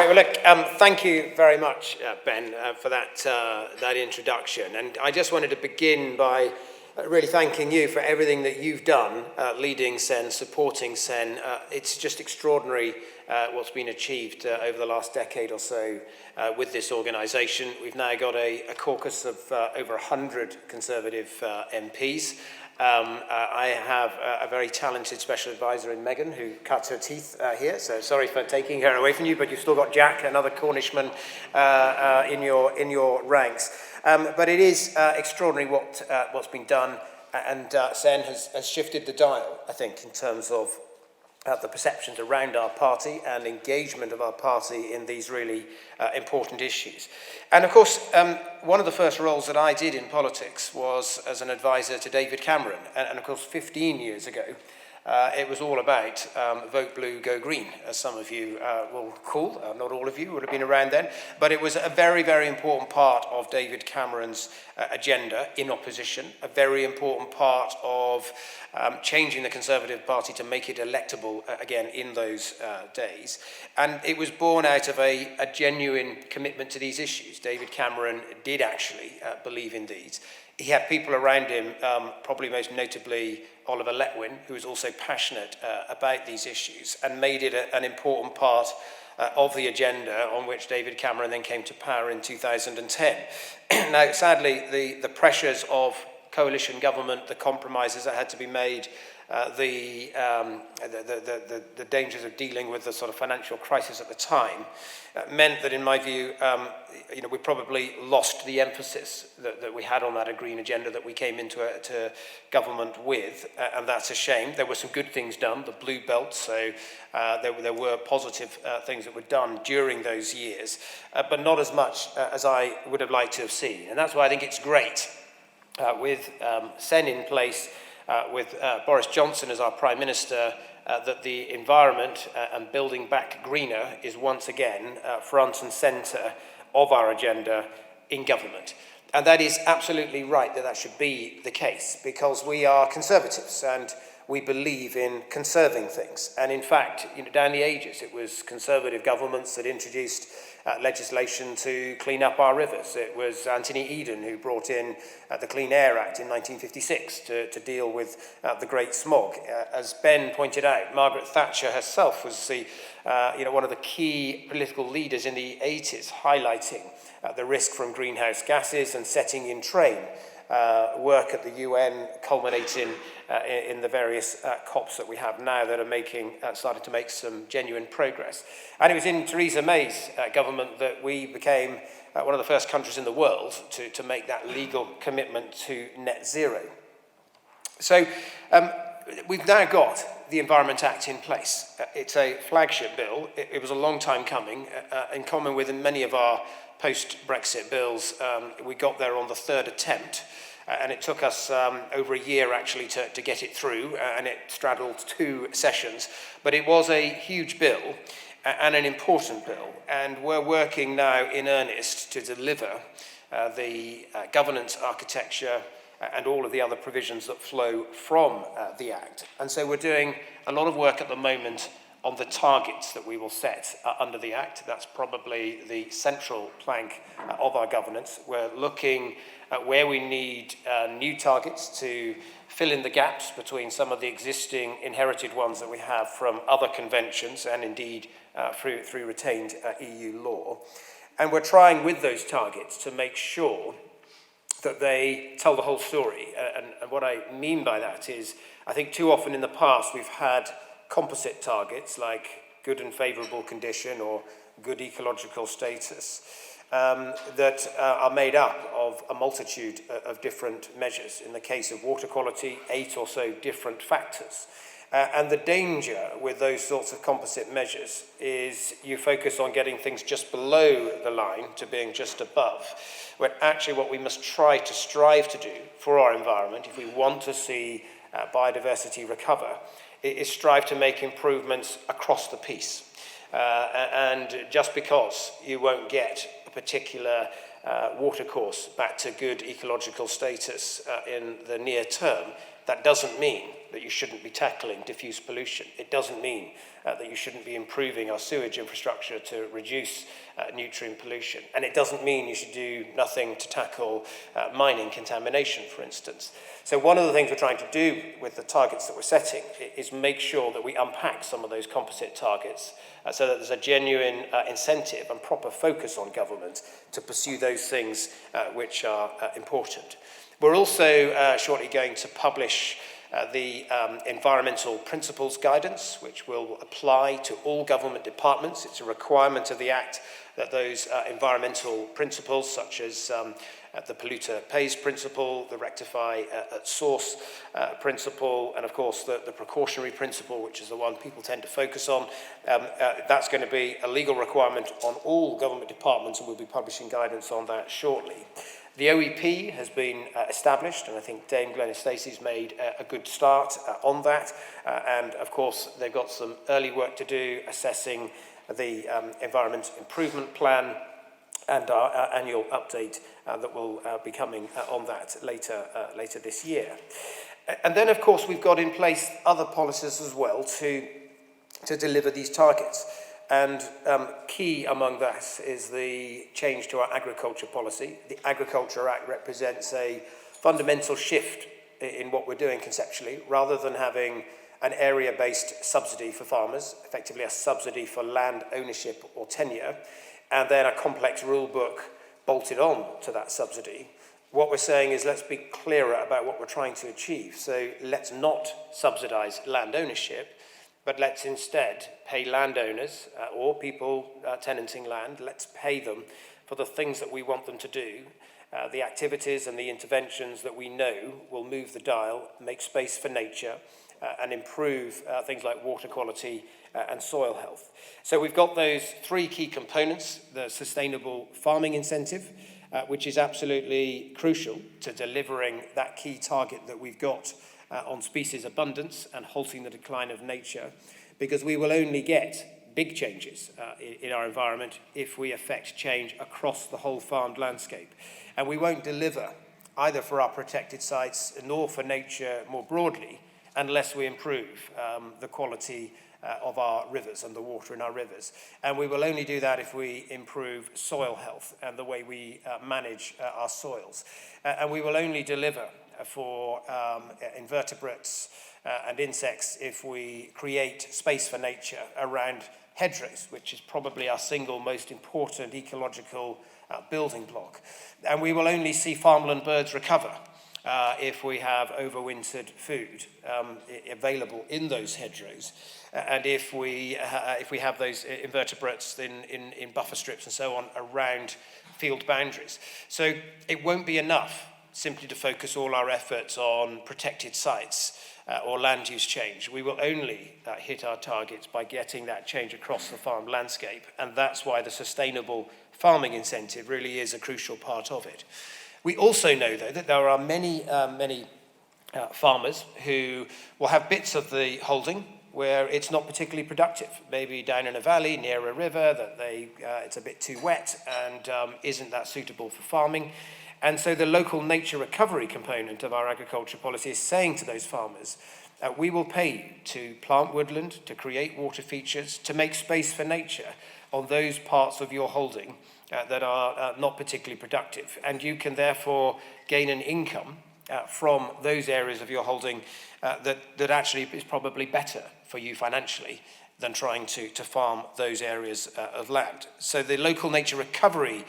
Well, look, thank you very much, Ben, for that introduction. And I just wanted to begin by really thanking you for everything that you've done, leading SEN, supporting SEN. It's just extraordinary what's been achieved over the last decade or so with this organisation. We've now got a caucus of over 100 Conservative MPs. I have a very talented special advisor in Megan, who cuts her teeth here, so sorry for taking her away from you, but you've still got Jack, another Cornishman, in your ranks. But it is extraordinary what's been done, and SEN has shifted the dial, I think, in terms of the perceptions around our party and engagement of our party in these really important issues. And of course, one of the first roles that I did in politics was as an advisor to David Cameron. And of course, 15 years ago, it was all about vote blue, go green, as some of you will call. Not all of you would have been around then, but it was a very, very important part of David Cameron's agenda in opposition, a very important part of changing the Conservative Party to make it electable again in those days. And it was born out of a genuine commitment to these issues. David Cameron did actually believe in these. He had people around him, probably most notably Oliver Letwin, who was also passionate about these issues and made it an important part of the agenda on which David Cameron then came to power in 2010. Now, sadly, the pressures of coalition government, the compromises that had to be made, the dangers of dealing with the sort of financial crisis at the time meant that, in my view, we probably lost the emphasis that we had on that green agenda that we came into government with, and that's a shame. There were some good things done, the Blue Belt, so there were positive things that were done during those years, but not as much as I would have liked to have seen. And that's why I think it's great with SEN in place, with Boris Johnson as our Prime Minister, that the environment and building back greener is once again front and centre of our agenda in government. And that is absolutely right that should be the case, because we are Conservatives and we believe in conserving things. And in fact, down the ages, it was Conservative governments that introduced legislation to clean up our rivers. It was Anthony Eden who brought in the Clean Air Act in 1956 to deal with the Great Smog. As Ben pointed out, Margaret Thatcher herself was one of the key political leaders in the 80s, highlighting the risk from greenhouse gases and setting in train work at the UN, culminating in the various COPs that we have now that are starting to make some genuine progress. And it was in Theresa May's government that we became one of the first countries in the world to make that legal commitment to net zero. So we've now got the Environment Act in place. It's a flagship bill. It was a long time coming. In common with many of our post-Brexit bills, we got there on the third attempt, and it took us over a year actually to get it through, and it straddled 2 sessions. But it was a huge bill and an important bill, and we're working now in earnest to deliver the governance architecture and all of the other provisions that flow from the Act. And so we're doing a lot of work at the moment on the targets that we will set under the Act. That's probably the central plank of our governance. We're looking at where we need new targets to fill in the gaps between some of the existing inherited ones that we have from other conventions and indeed through retained EU law. And we're trying with those targets to make sure that they tell the whole story. And what I mean by that is, I think too often in the past we've had composite targets like good and favourable condition or good ecological status that are made up of a multitude of different measures. In the case of water quality, 8 or so different factors. And the danger with those sorts of composite measures is you focus on getting things just below the line to being just above, when actually what we must try to strive to do for our environment, if we want to see biodiversity recover, is strive to make improvements across the piece. And just because you won't get a particular watercourse back to good ecological status in the near term, that doesn't mean that you shouldn't be tackling diffuse pollution. It doesn't mean that you shouldn't be improving our sewage infrastructure to reduce nutrient pollution. And it doesn't mean you should do nothing to tackle mining contamination, for instance. So one of the things we're trying to do with the targets that we're setting is make sure that we unpack some of those composite targets so that there's a genuine incentive and proper focus on government to pursue those things which are important. We're also shortly going to publish the environmental principles guidance, which will apply to all government departments. It's a requirement of the Act that those environmental principles, such as the polluter pays principle, the rectify at source principle, and of course the precautionary principle, which is the one people tend to focus on, that's going to be a legal requirement on all government departments, and we'll be publishing guidance on that shortly. The OEP has been established, and I think Dame Glenys Stacey's made a good start on that. And of course, they've got some early work to do assessing the Environment Improvement Plan and our annual update that will be coming on that later this year. And then, of course, we've got in place other policies as well to deliver these targets. And key among that is the change to our agriculture policy. The Agriculture Act represents a fundamental shift in what we're doing conceptually. Rather than having an area-based subsidy for farmers, effectively a subsidy for land ownership or tenure, and then a complex rule book bolted on to that subsidy, what we're saying is let's be clearer about what we're trying to achieve. So let's not subsidise land ownership, but let's instead pay landowners or people tenanting land, let's pay them for the things that we want them to do, the activities and the interventions that we know will move the dial, make space for nature, and improve things like water quality and soil health. So we've got those three key components: the sustainable farming incentive, which is absolutely crucial to delivering that key target that we've got on species abundance and halting the decline of nature, because we will only get big changes in our environment if we affect change across the whole farmed landscape. And we won't deliver either for our protected sites nor for nature more broadly unless we improve the quality of our rivers and the water in our rivers. And we will only do that if we improve soil health and the way we manage our soils. And we will only deliver for invertebrates and insects if we create space for nature around hedgerows, which is probably our single most important ecological building block. And we will only see farmland birds recover if we have overwintered food available in those hedgerows, and if we have those invertebrates in buffer strips and so on around field boundaries. So it won't be enough simply to focus all our efforts on protected sites or land use change. We will only hit our targets by getting that change across the farm landscape, and that's why the sustainable farming incentive really is a crucial part of it. We also know, though, that there are many farmers who will have bits of the holding where it's not particularly productive, maybe down in a valley near a river that it's a bit too wet and isn't that suitable for farming. And so the local nature recovery component of our agriculture policy is saying to those farmers, we will pay you to plant woodland, to create water features, to make space for nature on those parts of your holding that are not particularly productive. And you can therefore gain an income from those areas of your holding that actually is probably better for you financially than trying to farm those areas of land. So the local nature recovery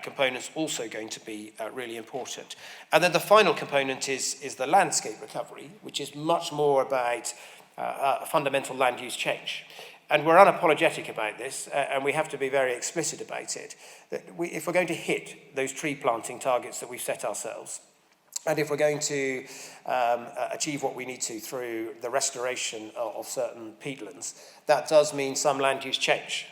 component is also going to be really important. And then the final component is the landscape recovery, which is much more about fundamental land use change. And we're unapologetic about this, and we have to be very explicit about it. That if we're going to hit those tree planting targets that we've set ourselves, and if we're going to achieve what we need to through the restoration of certain peatlands, that does mean some land use change.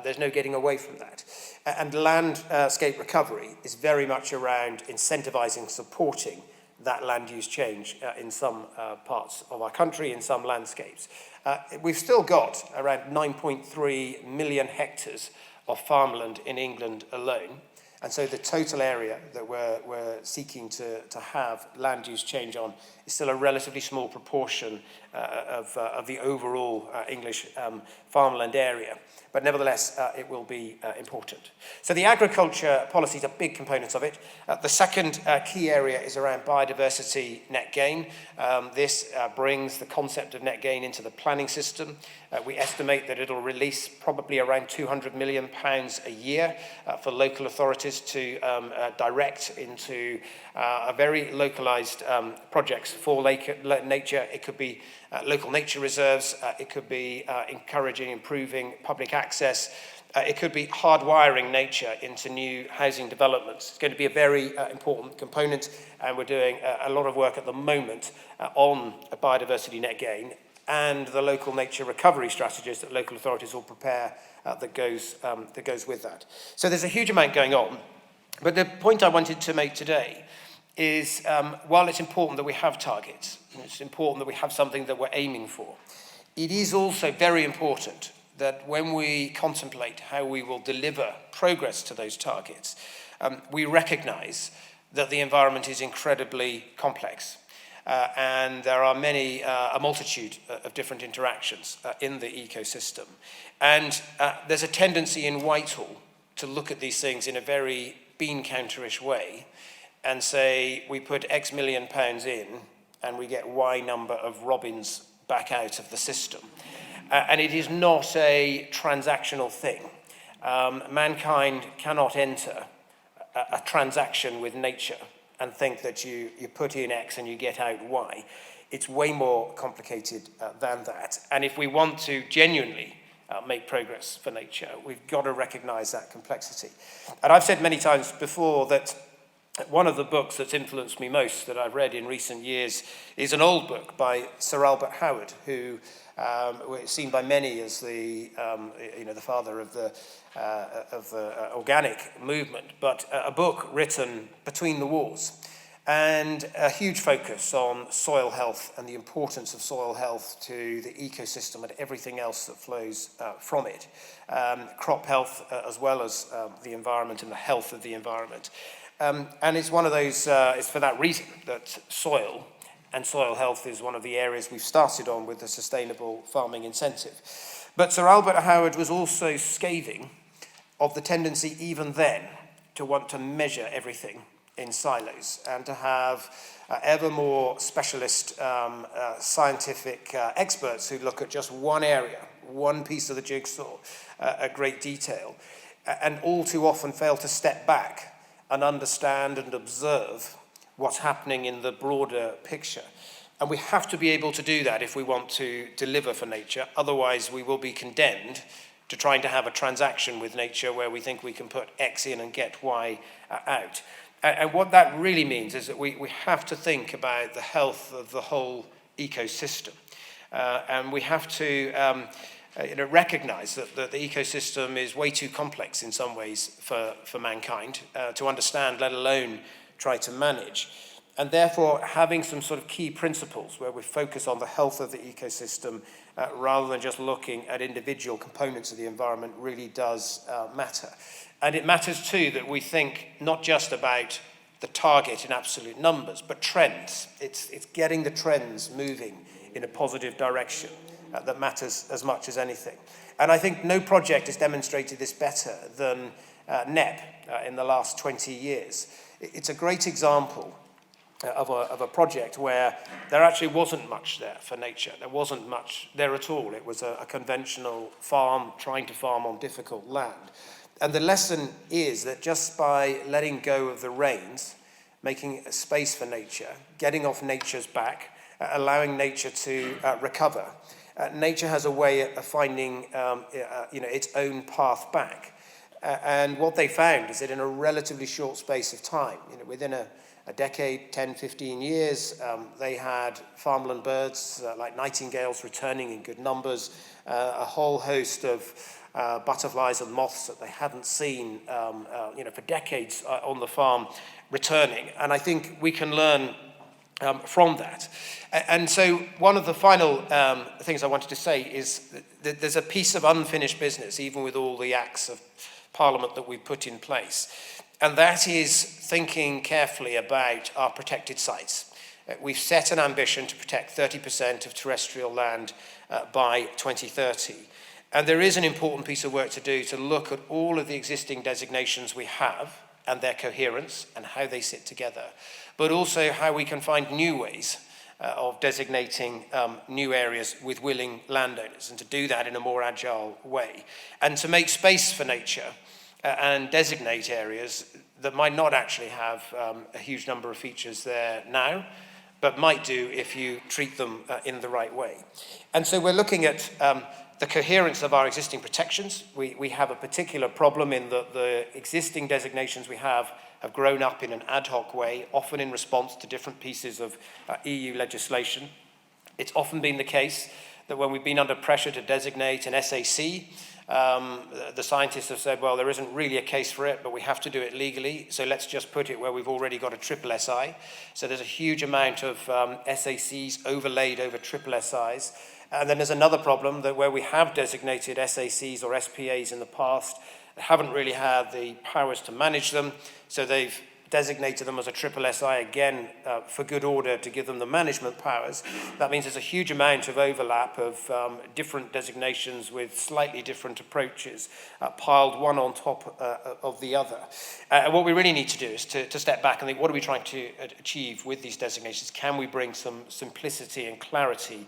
There's no getting away from that. And landscape recovery is very much around incentivizing, supporting that land use change in some parts of our country, in some landscapes. We've still got around 9.3 million hectares of farmland in England alone. And so the total area that we're seeking to have land use change on is still a relatively small proportion of the overall English farmland area. But nevertheless, it will be important. So the agriculture policy is a big component of it. The second key area is around biodiversity net gain. This brings the concept of net gain into the planning system. We estimate that it'll release probably around £200 million a year for local authorities to direct into a very localised projects for nature. It could be local nature reserves, it could be encouraging, improving public access, it could be hardwiring nature into new housing developments. It's going to be a very important component, and we're doing a lot of work at the moment on a biodiversity net gain and the local nature recovery strategies that local authorities will prepare that goes with that. So there's a huge amount going on, but the point I wanted to make today is while it's important that we have targets, and it's important that we have something that we're aiming for, it is also very important that when we contemplate how we will deliver progress to those targets, we recognise that the environment is incredibly complex. And there are a multitude of different interactions in the ecosystem. And there's a tendency in Whitehall to look at these things in a very bean counterish way and say, we put X million pounds in and we get Y number of robins back out of the system. And it is not a transactional thing. Mankind cannot enter a transaction with nature and think that you put in X and you get out Y. It's way more complicated than that. And if we want to genuinely make progress for nature, we've got to recognise that complexity. And I've said many times before that one of the books that's influenced me most that I've read in recent years is an old book by Sir Albert Howard, who was seen by many as the father of the organic movement, but a book written between the wars, and a huge focus on soil health and the importance of soil health to the ecosystem and everything else that flows from it, crop health as well as the environment and the health of the environment. And it's one of those, it's for that reason that soil and soil health is one of the areas we've started on with the Sustainable Farming Incentive. But Sir Albert Howard was also scathing of the tendency even then to want to measure everything in silos and to have ever more specialist scientific experts who look at just one area, one piece of the jigsaw at great detail, and all too often fail to step back and understand and observe what's happening in the broader picture. And we have to be able to do that if we want to deliver for nature. Otherwise, we will be condemned to trying to have a transaction with nature where we think we can put X in and get Y out. And what that really means is that we have to think about the health of the whole ecosystem. And we have to recognise that the ecosystem is way too complex in some ways for mankind to understand, let alone try to manage. And therefore, having some sort of key principles where we focus on the health of the ecosystem rather than just looking at individual components of the environment really does matter. And it matters too that we think not just about the target in absolute numbers, but trends. It's getting the trends moving in a positive direction that matters as much as anything. And I think no project has demonstrated this better than NEP in the last 20 years. It's a great example of a project where there actually wasn't much there for nature. There wasn't much there at all. It was a conventional farm trying to farm on difficult land. And the lesson is that just by letting go of the reins, making a space for nature, getting off nature's back, allowing nature to recover, nature has a way of finding its own path back. And what they found is that in a relatively short space of time, within a decade, 10, 15 years, they had farmland birds like nightingales returning in good numbers, a whole host of butterflies and moths that they hadn't seen for decades on the farm returning. And I think we can learn from that. And so one of the final things I wanted to say is that there's a piece of unfinished business, even with all the acts of Parliament that we've put in place. and that is thinking carefully about our protected sites. We've set an ambition to protect 30% of terrestrial land by 2030. And there is an important piece of work to do to look at all of the existing designations we have and their coherence and how they sit together, but also how we can find new ways of designating new areas with willing landowners, and to do that in a more agile way, and to make space for nature and designate areas that might not actually have a huge number of features there now, but might do if you treat them in the right way. And so we're looking at the coherence of our existing protections. We have a particular problem in that the existing designations we have grown up in an ad hoc way, often in response to different pieces of EU legislation. It's often been the case that when we've been under pressure to designate an SAC, the scientists have said, well, there isn't really a case for it, but we have to do it legally, so let's just put it where we've already got a triple SI. So there's a huge amount of SACs overlaid over triple SIs. And then there's another problem that where we have designated SACs or SPAs in the past, they haven't really had the powers to manage them, so they've designated them as a triple SI again for good order to give them the management powers. That means there's a huge amount of overlap of different designations with slightly different approaches piled one on top of the other. And what we really need to do is to step back and think, what are we trying to achieve with these designations? Can we bring some simplicity and clarity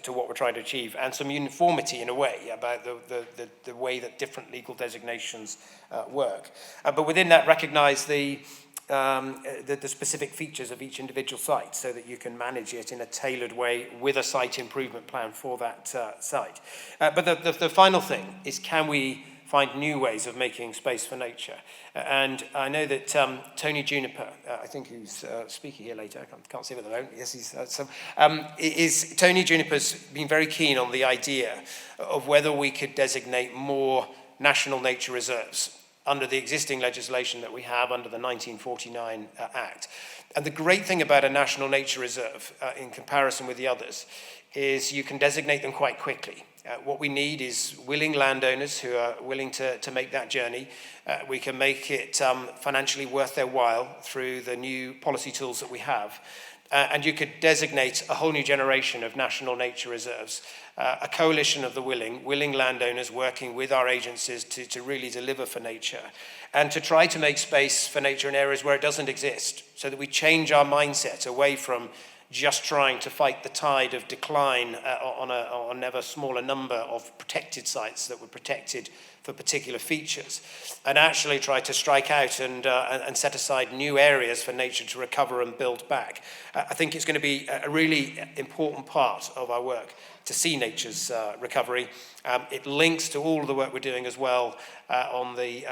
to what we're trying to achieve, and some uniformity in a way about the way that different legal designations work. But within that, recognize the specific features of each individual site so that you can manage it in a tailored way with a site improvement plan for that site. But the final thing is, can we find new ways of making space for nature? And I know that Tony Juniper, I think who's speaking here later, I can't see him at the moment, yes, he's Tony Juniper's been very keen on the idea of whether we could designate more national nature reserves under the existing legislation that we have under the 1949 Act. And the great thing about a national nature reserve in comparison with the others is you can designate them quite quickly. What we need is willing landowners who are willing to make that journey. We can make it financially worth their while through the new policy tools that we have. And you could designate a whole new generation of national nature reserves, a coalition of the willing landowners working with our agencies to really deliver for nature, and to try to make space for nature in areas where it doesn't exist, so that we change our mindset away from just trying to fight the tide of decline on an ever smaller number of protected sites that were protected for particular features, and actually try to strike out and set aside new areas for nature to recover and build back. I think it's going to be a really important part of our work to see nature's recovery. It links to all of the work we're doing as well on the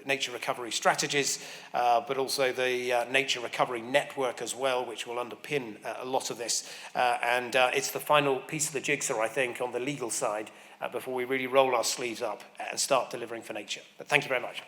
nature recovery strategies, but also the nature recovery network as well, which will underpin a lot of this. And it's the final piece of the jigsaw, I think, on the legal side before we really roll our sleeves up and start delivering for nature. But thank you very much.